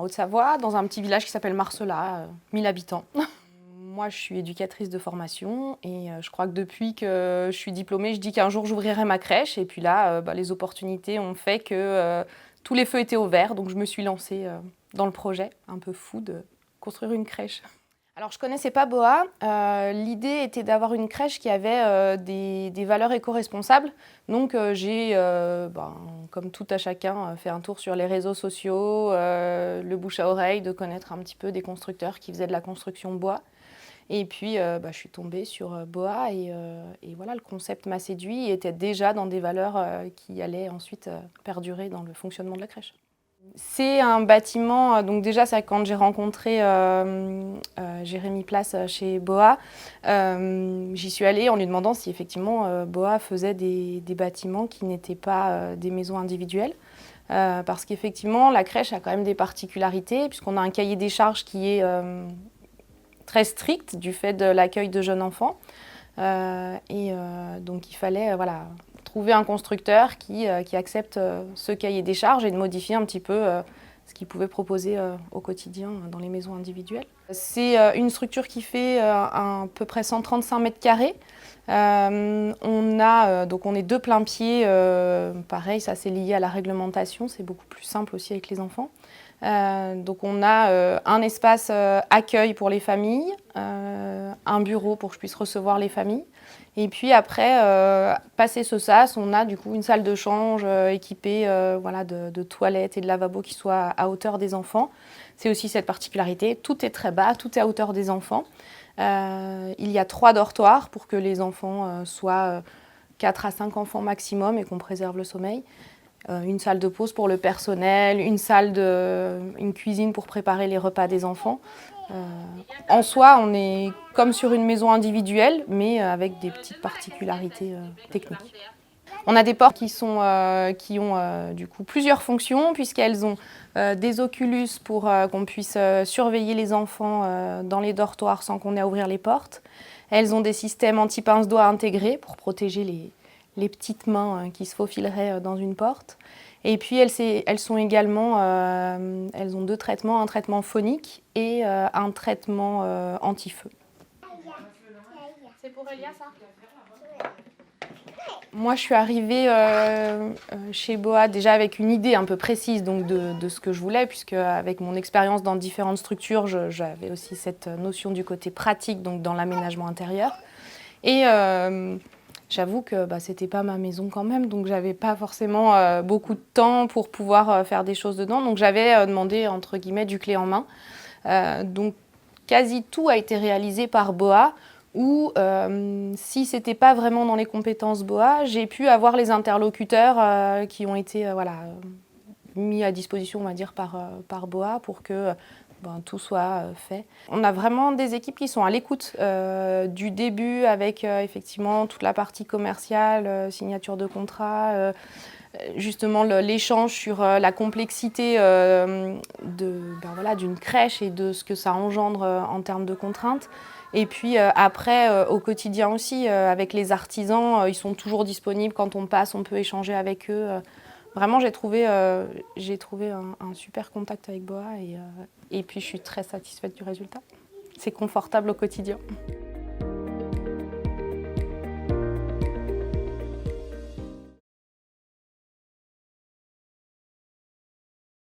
Haute-Savoie, dans un petit village qui s'appelle Marcella, 1000 habitants. Moi, je suis éducatrice de formation et je crois que depuis que je suis diplômée, je dis qu'un jour j'ouvrirai ma crèche. Et puis là, les opportunités ont fait que tous les feux étaient au vert. Donc je me suis lancée dans le projet un peu fou de construire une crèche. Alors je ne connaissais pas BOA. L'idée était d'avoir une crèche qui avait des valeurs éco-responsables. Donc j'ai, comme tout à chacun, fait un tour sur les réseaux sociaux, le bouche à oreille, de connaître un petit peu des constructeurs qui faisaient de la construction bois. Et puis, je suis tombée sur BOA et voilà, le concept m'a séduit et était déjà dans des valeurs qui allaient ensuite perdurer dans le fonctionnement de la crèche. C'est un bâtiment, donc déjà, c'est quand j'ai rencontré Jérémy Place chez BOA, j'y suis allée en lui demandant si effectivement BOA faisait des bâtiments qui n'étaient pas des maisons individuelles. Parce qu'effectivement, la crèche a quand même des particularités, puisqu'on a un cahier des charges qui est très strict du fait de l'accueil de jeunes enfants. Donc il fallait trouver un constructeur qui accepte ce cahier des charges et de modifier un petit peu ce qu'il pouvait proposer au quotidien dans les maisons individuelles. C'est une structure qui fait à peu près 135 mètres carrés. Donc on est 2 plain-pieds, pareil, ça c'est lié à la réglementation, c'est beaucoup plus simple aussi avec les enfants. Donc on a un espace accueil pour les familles, un bureau pour que je puisse recevoir les familles. Et puis après, passé ce sas, on a du coup une salle de change équipée de toilettes et de lavabo qui soient à hauteur des enfants. C'est aussi cette particularité, tout est très bas, tout est à hauteur des enfants. Il y a 3 dortoirs pour que les enfants soient 4 à 5 enfants maximum et qu'on préserve le sommeil. Une salle de pause pour le personnel, une cuisine pour préparer les repas des enfants. En soi, on est comme sur une maison individuelle, mais avec des petites particularités techniques. On a des portes qui ont du coup plusieurs fonctions, puisqu'elles ont des oculus pour qu'on puisse surveiller les enfants dans les dortoirs sans qu'on ait à ouvrir les portes. Elles ont des systèmes anti-pince-doigts intégrés pour protéger les petites mains qui se faufileraient dans une porte. Et puis elles sont également, elles ont 2 traitements, un traitement phonique et un traitement anti-feu. C'est pour Elia ça ? Moi je suis arrivée chez BOA déjà avec une idée un peu précise donc, de ce que je voulais, puisque avec mon expérience dans différentes structures, j'avais aussi cette notion du côté pratique donc dans l'aménagement intérieur. Et j'avoue que c'était pas ma maison quand même, donc j'avais pas forcément beaucoup de temps pour pouvoir faire des choses dedans. Donc j'avais demandé entre guillemets du clé en main. Donc quasi tout a été réalisé par BOA, ou si c'était pas vraiment dans les compétences BOA, j'ai pu avoir les interlocuteurs qui ont été mis à disposition, on va dire, par BOA pour que tout soit fait. On a vraiment des équipes qui sont à l'écoute du début avec effectivement toute la partie commerciale, signature de contrat, justement l'échange sur la complexité d'une crèche et de ce que ça engendre en termes de contraintes. Et puis après, au quotidien aussi, avec les artisans, ils sont toujours disponibles. Quand on passe, on peut échanger avec eux. Vraiment, j'ai trouvé un super contact avec BOA et puis je suis très satisfaite du résultat. C'est confortable au quotidien.